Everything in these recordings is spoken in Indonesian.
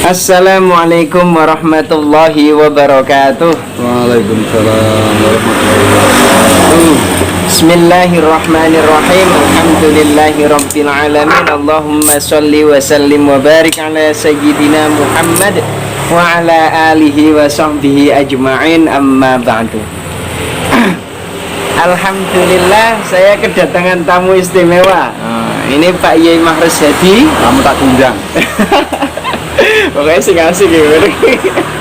Assalamualaikum warahmatullahi wabarakatuh. Waalaikumsalam warahmatullahi wabarakatuh. Bismillahirrahmanirrahim. Alhamdulillahi rabbil alamin. Allahumma salli wa sallim wa barik ala sayyidina Muhammad wa ala alihi wa sahbihi ajma'in, amma ba'du. Alhamdulillah, saya kedatangan tamu istimewa. Ini Pak Yai Mahrus Hadi. Kamu tak undang. Pokoknya sih asik ya.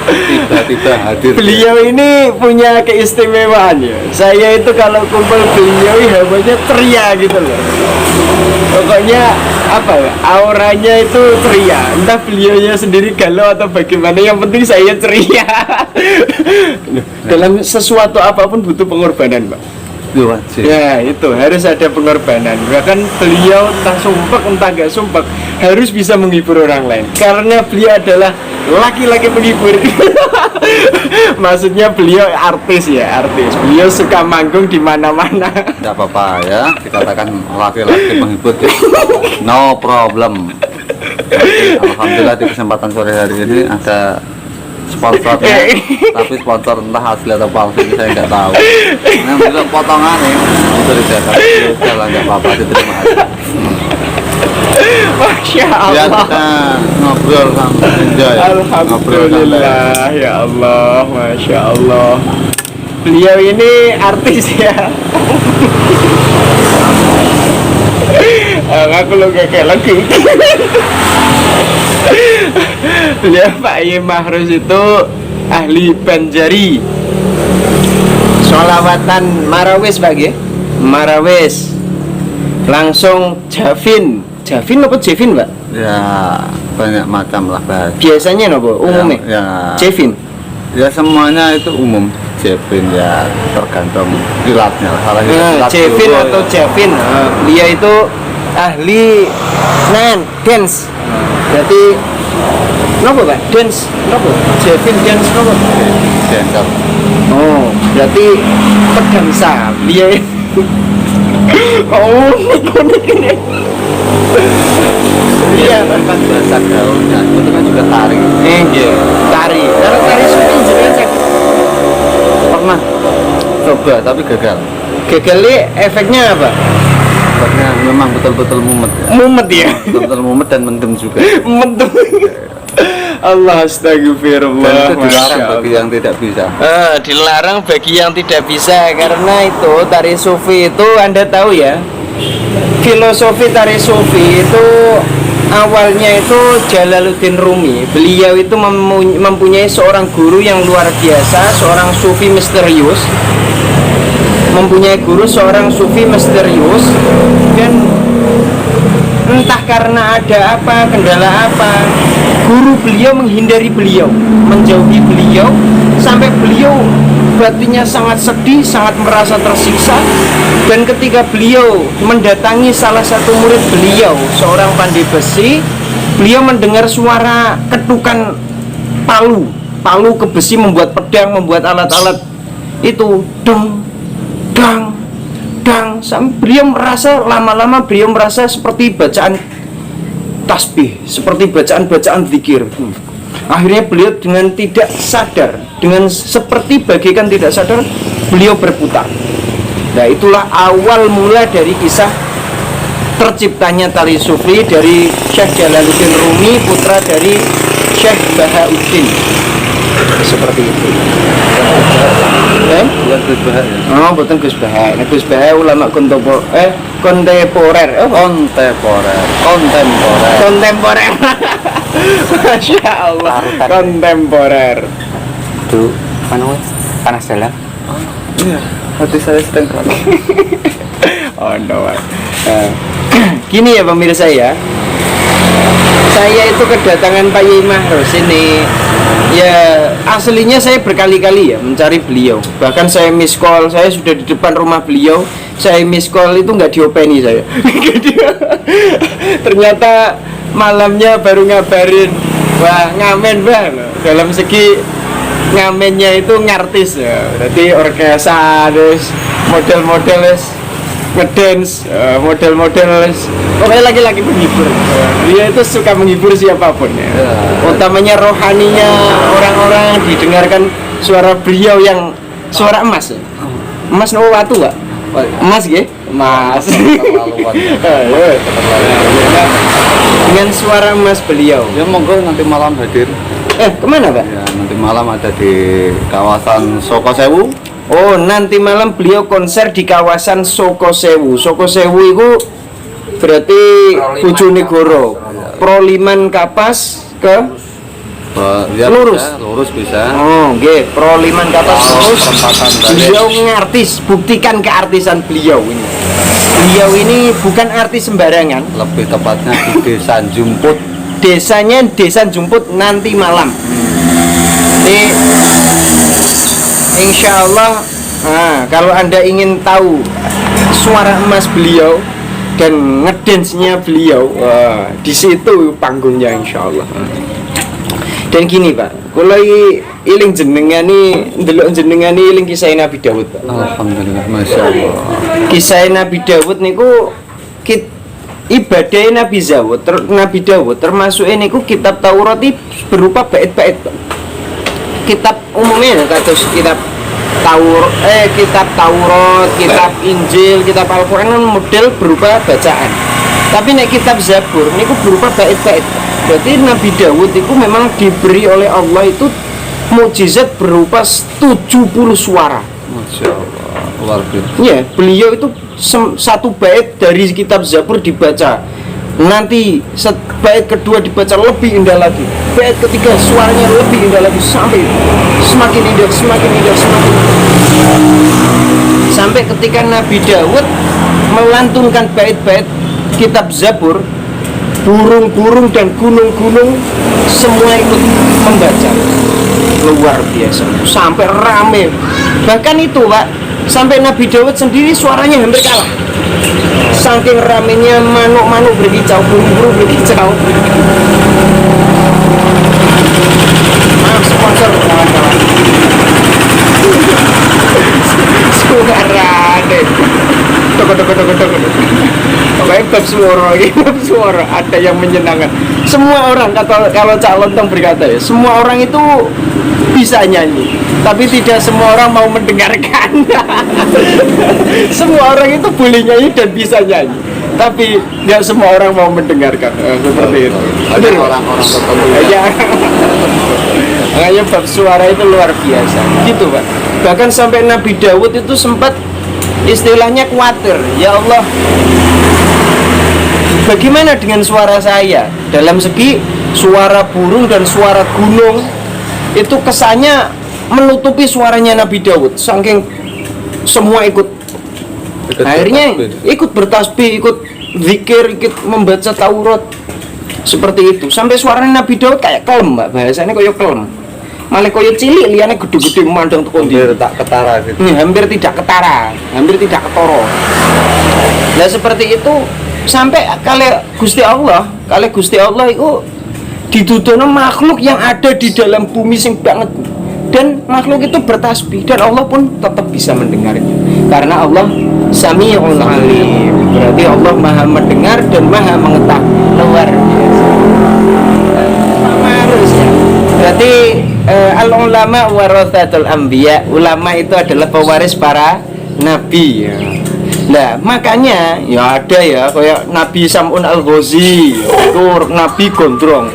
Tiba-tiba hadir. Beliau ini punya keistimewaan ya. Saya itu kalau kumpul beliau hawanya ceria gitu loh. Pokoknya apa ya, auranya itu ceria. Entah beliaunya sendiri galau atau bagaimana, yang penting saya ceria. Dalam sesuatu apapun butuh pengorbanan, Pak. Ya itu harus ada pengorbanan. Bahkan beliau entah sumpah entah gak sumpah harus bisa menghibur orang lain, karena beliau adalah laki-laki penghibur. Maksudnya beliau artis ya, artis. Beliau suka manggung di mana-mana. Tidak apa-apa ya, dikatakan laki-laki penghibur. No problem. Alhamdulillah di kesempatan sore hari ini ada sponsornya, tapi sponsor entah asli atau palsu ini saya nggak tahu. Nah, bisa potongan ya, itu jalan nggak apa-apa, diterima aja. Masya Allah. Ya, kita ngobrol sampai enjoy. Alhamdulillah, ya Allah, Masya Allah. Beliau ini artis ya. Aku lo kayak lagi. Beliau Pak Yai Mahrus itu ahli banjari, sholawatan marawis bagi marawis, langsung javin apa javin, Pak? Ya, banyak macam lah bahas. Biasanya nopo umumnya Ya, javin. ya semuanya itu umum. Javin ya tergantung silatnya. Kalau javin atau javin, beliau itu ahli dance. Berarti nopo, Pak? Dance nopo? Javin dance nopo? dancer. Oh, berarti pedangsa. Beliau oh, ini. Iya, Kan bahasa gaulnya itu kan juga tari. iya, tari. Kalau tari syuting juga saya Pernah coba tapi gagal. gagalnya efeknya apa? Karena memang betul-betul mumet ya. Mumet ya. Betul-betul mumet dan mendem juga. Mendem. Allah, astagfirullah. Dan itu dilarang bagi yang tidak bisa. Dilarang bagi yang tidak bisa, karena itu tari sufi itu Anda tahu ya, filosofi tari sufi itu awalnya itu Jalaluddin Rumi. Beliau itu mempunyai seorang guru yang luar biasa, seorang sufi misterius. Mempunyai guru seorang sufi misterius, dan entah karena ada apa, kendala apa, guru beliau menghindari beliau, menjauhi beliau, sampai beliau batinnya sangat sedih, sangat merasa tersiksa. Dan ketika beliau mendatangi salah satu murid beliau, seorang pandai besi, beliau mendengar suara ketukan palu ke besi, membuat pedang, membuat alat-alat itu dang dang, sampai beliau merasa lama-lama beliau merasa seperti bacaan tasbih, seperti bacaan zikir. Akhirnya beliau dengan tidak sadar, dengan seperti bagaikan tidak sadar, beliau berputar. Nah, itulah awal mula dari kisah terciptanya tari sufi dari Syekh Jalaluddin Rumi, putra dari Syekh Bahauddin. Seperti itu. Bukan Gus Bahak ya? Oh, bukan Gus Bahak. Gus Bahak ulama kontemporer. Kontemporer. Masya Allah. Kontemporer. Itu apa namanya? Panas dalam. Iya, hati saya sedang kalah. Oh no. Gini ya pemirsa ya, saya itu kedatangan Pak Yai Mahrus ini. Ya, aslinya saya berkali-kali ya mencari beliau. Bahkan saya miss call, saya sudah di depan rumah beliau. Saya miss call itu nggak diopeni saya. Ternyata malamnya baru ngabarin, wah ngamen bang. Dalam segi ngamennya itu ngartis ya. Berarti orkestra, terus model-model ngedance, model-model, pokoknya laki-laki penghibur. Dia itu suka menghibur siapapun ya. Utamanya rohaninya orang-orang, didengarkan suara beliau yang suara emas ya. Emas no watu Pak? Emas ya? Emas. Dengan suara emas beliau. Ya monggo nanti malam hadir. Kemana Pak? Ya, nanti malam ada di kawasan Soko Sewu. Oh, nanti malam beliau konser di kawasan Soko Sewu. Soko Sewu itu berarti Bojonegoro. Proliman Kapas ke Ya, lurus. Lurus bisa. Oh, nggih, Proliman Kapas lurus. Perempatan balik. Beliau ngartis, buktikan keartisan beliau ini. Beliau ini bukan artis sembarangan. Lebih tepatnya di Desa Jumput. Desanya Desa Jumput nanti malam. Jadi insya Allah, kalau Anda ingin tahu suara emas beliau dan ngedance-nya beliau, di situ panggungnya insya Allah. Dan gini Pak, kalau iling jenengani, ndelok jenengani iling kisah Nabi Daud Pak. Alhamdulillah, masya Allah. Kisah Nabi Daud niku ibadah Nabi Daud termasuk niku kitab Taurat berupa bait-bait Pak. Kitab umumnya kados kitab Taurat, kitab Injil, kitab Al-Qur'an kan model berupa bacaan. Tapi nek kitab Zabur niku berupa bait-bait. Berarti Nabi Daud itu memang diberi oleh Allah itu mukjizat berupa 70 suara. Masya Allah, luar biasa. Ya, beliau itu satu bait dari kitab Zabur dibaca. Nanti bait kedua dibaca lebih indah lagi. Bait ketiga suaranya lebih indah lagi sampai semakin indah, semakin indah, semakin indah. Sampai ketika Nabi Daud melantunkan bait-bait kitab Zabur, burung-burung dan gunung-gunung semua ikut membaca. Luar biasa, sampai rame. Bahkan itu Pak, sampai Nabi Daud sendiri suaranya hampir kalah. Saking ramenya manuk-manuk berkicau, burung-burung berkicau. Maaf sponsor kawan-kawan. Suara deh. Toko. Pokoknya bab suara ada yang menyenangkan. Semua orang kalau Cak Lontong berkata ya, semua orang itu bisa nyanyi, tapi tidak semua orang mau mendengarkan. Semua orang itu boleh nyanyi dan bisa nyanyi, tapi tidak semua orang mau mendengarkan. Seperti itu. Ada orang-orang tertentu. Ya. Makanya bab suara itu luar biasa. Gitu Pak. Bahkan sampai Nabi Daud itu sempat istilahnya khawatir, ya Allah, bagaimana dengan suara saya? Dalam segi suara burung dan suara gunung itu kesannya menutupi suaranya Nabi Daud. Saking semua ikut akhirnya ikut bertasbih, ikut zikir, ikut membaca Taurat. Seperti itu. Sampai suaranya Nabi Daud kayak kelem, Mbak. Bahasanya kayak kelem. Malah koyo cilik liane gede-gede mandang teko ndi. Hampir tak ketara gitu. Hampir tidak ketara, hampir tidak ketoro. Nah seperti itu sampai kali Gusti Allah itu dituduhno makhluk yang ada di dalam bumi sing banget, dan makhluk itu bertasbih dan Allah pun tetap bisa mendengarnya karena Allah Sami'ul Alim. Berarti Allah Maha mendengar dan Maha mengetahui. Luar biasa. Harusnya. Berarti al-ulama warathatul anbiya, ulama itu adalah pewaris para nabi ya. Nah, makanya ya ada ya kayak Nabi Sam'un Al-Ghazi, itu nabi gondrong.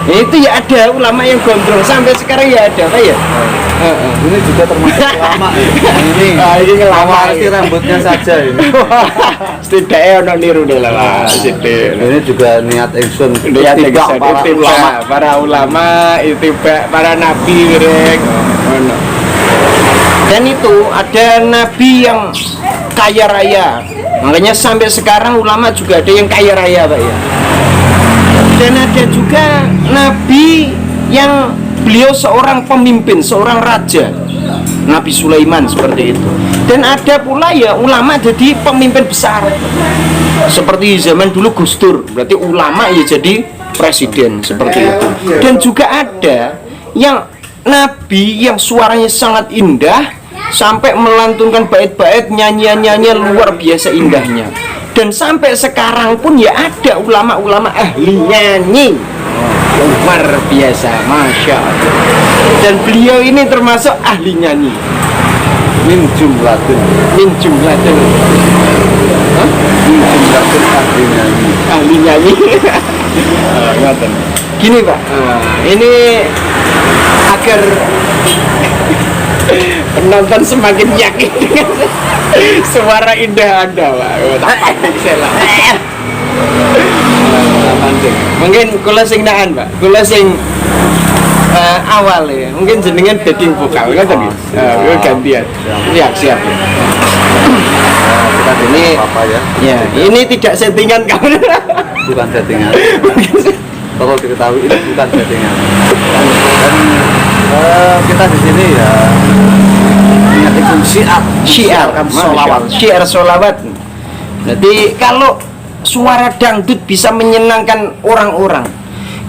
Itu ya ada ulama yang gondrong sampai sekarang ya ada Pak ya. Ini juga termasuk ulama ya. Ini lama sih rambutnya saja ini. Setidaknya ono niru deh lah. Ini juga niat Engsun. Niat Itibak para ulama, itibak para nabi rek. Dan itu ada nabi yang kaya raya. Makanya sampai sekarang ulama juga ada yang kaya raya Pak ya. Dan ada juga nabi yang beliau seorang pemimpin, seorang raja, Nabi Sulaiman seperti itu. Dan ada pula ya ulama jadi pemimpin besar, seperti zaman dulu Gus Dur, berarti ulama ya jadi presiden seperti itu. Dan juga ada yang nabi yang suaranya sangat indah, sampai melantunkan bait-bait, nyanyian-nyanyian luar biasa indahnya. Dan sampai sekarang pun ya ada ulama-ulama ahli nyanyi luar biasa, masya Allah. Dan beliau ini termasuk ahli nyanyi. Min jumlatin. Min jumlatin. Hah? Min jumlatin ahli nyanyi. Ahli nyanyi. Ngoten. Gini Pak, ini agar penonton semakin yakin dengan suara indah Anda, Pak. Mungkin kula sing naan, Pak. Kula sing awal ya. Mungkin jenengan backing vokal ngoten nggih. Gantian. Siap. Kita Ini apa ya? Ya, ini tidak settingan kamu. Bukan settingan. Perlu diketahui ini bukan settingan. Dan kita di sini ya ingat itu syiar kan sholawat. Syiar sholawat. Jadi kalau suara dangdut bisa menyenangkan orang-orang,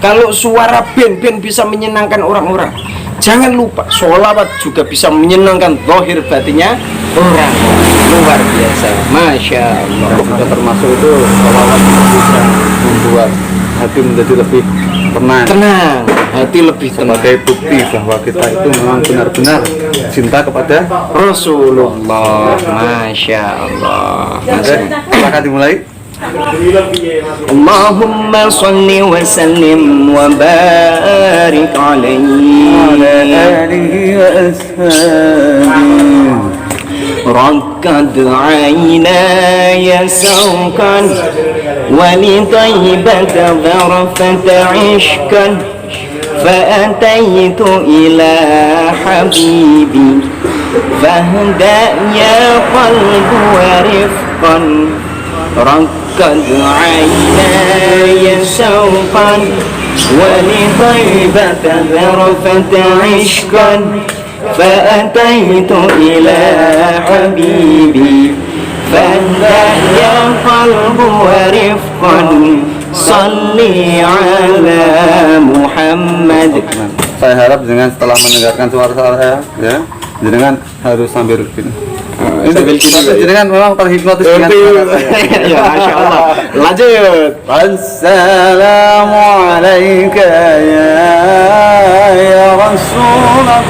kalau suara band bisa menyenangkan orang-orang, jangan lupa sholawat juga bisa menyenangkan zahir batinnya orang. Luar biasa, masya Allah. Juga termasuk itu sholawat bisa membuat hati menjadi lebih tenang, hati lebih tenang. sebagai bukti bahwa kita itu memang benar-benar cinta kepada Rasulullah, masya Allah. Silakan dimulai. Allahumma salli wa sallim wa barik alaihi ركض عيناي سوقا ولطيبة ظرفة عشقا فأتيت إلى حبيبي فاهدأ يا قلب ورفقا ركض عيناي سوقا ولطيبة ظرفة عشقا فأتيت إلى حبيبي فاهدأ يا قلب ورفقا صلي على محمد. Saya harap dengan setelah mendengarkan suara saya ya, jenengan harus sambil begini. Sambil gini, Tapi jenengan memang terhipnotis dengan suara saya. Ya, masya Allah. Lanjut. Assalamualaikum ya Rasulullah.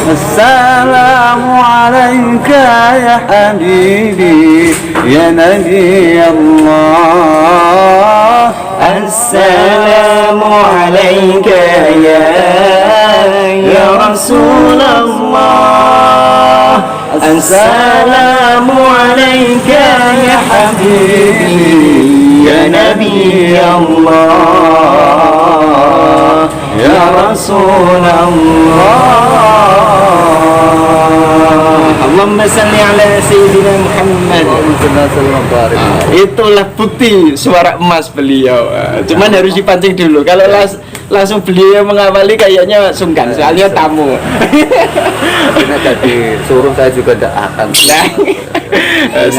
Assalamualaikum ya Habibi ya Nabi Allah. Assalamualaikum ya Rasulullah. Assalamualaikum ya Habibi ya Nabi Allah ya Rasulullah. Allahumma salli ala Sayyidina Muhammad. Itulah bukti suara emas beliau. Cuman harus dipancing dulu. Kalau langsung beliau mengawali kayaknya sungkan, soalnya tamu. Ini jadi suruh saya juga tidak akan.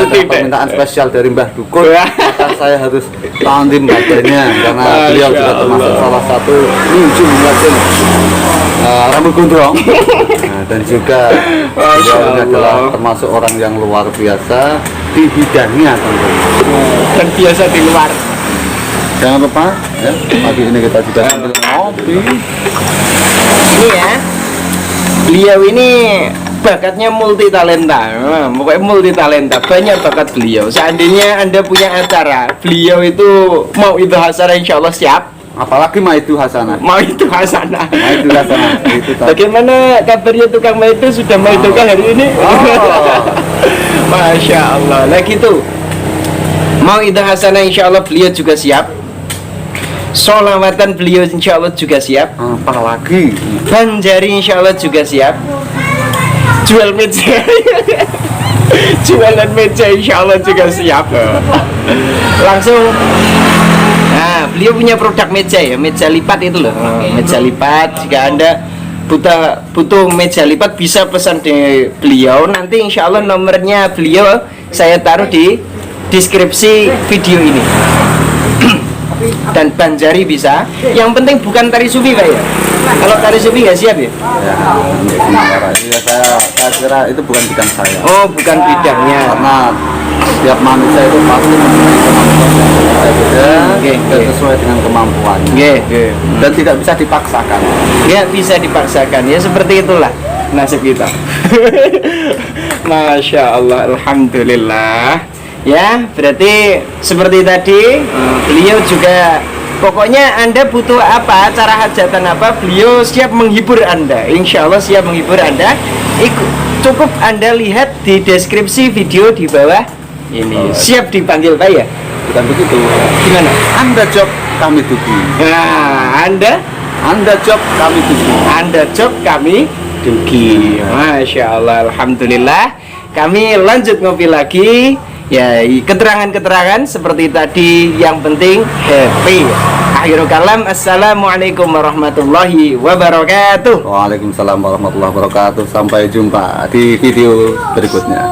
Permintaan spesial dari Mbah Dukun, maka saya harus tandim badannya karena beliau juga termasuk salah satu jumlatin rambut gondrong. Dan juga beliau ini adalah termasuk orang yang luar biasa di bidangnya tentunya. Dan biasa di luar. Jangan lupa ya, pagi ini kita juga sambil ngopi. Ini ya, beliau ini bakatnya multi talenta, pokoknya multi talenta, banyak bakat beliau. Seandainya Anda punya acara, beliau itu mau itu hasanah, insya Allah siap. Apalagi Maidu Hasanah. Maidu Hasanah. Maidu Hasanah. Itu tadi. Bagaimana kabarnya tukang Maidu, sudah Maidukah hari ini? Masya Allah. Lagi itu mau itu hasanah, insya Allah beliau juga siap. Sholawatan beliau insya Allah juga siap. Apalagi Banjari insya Allah juga siap. Jual meja. Jualan meja insya Allah juga siap. Langsung. Nah, beliau punya produk meja ya, meja lipat itu loh. Meja lipat. Jika Anda butuh meja lipat, bisa pesan di beliau. Nanti insya Allah nomornya beliau saya taruh di deskripsi video ini. Dan Banjari bisa. Yang penting bukan tari sufi Pak ya. Kalau tari sufi nggak siap ya? Ya, untuk sementara ya saya kira itu bukan bidang saya. Oh, bukan bidangnya. Karena setiap manusia itu pasti mempunyai kemampuan yang berbeda-beda Oke, dan oke. sesuai dengan kemampuannya. Oke, oke. Dan tidak bisa dipaksakan. Ya bisa dipaksakan ya, seperti itulah nasib kita. Masya Allah, alhamdulillah. Ya, berarti seperti tadi beliau juga pokoknya Anda butuh apa, acara hajatan apa, beliau siap menghibur Anda. Insya Allah siap menghibur Anda. Cukup Anda lihat di deskripsi video di bawah ini. Siap dipanggil Pak ya? Bukan begitu. Gimana? Anda job, kami dugi. Nah, Anda job, kami dugi. Anda job, kami dugi. Masya Allah, alhamdulillah. Kami lanjut ngopi lagi. Ya, keterangan-keterangan seperti tadi, yang penting happy. Akhirul kalam, assalamualaikum warahmatullahi wabarakatuh. Waalaikumsalam warahmatullahi wabarakatuh. Sampai jumpa di video berikutnya.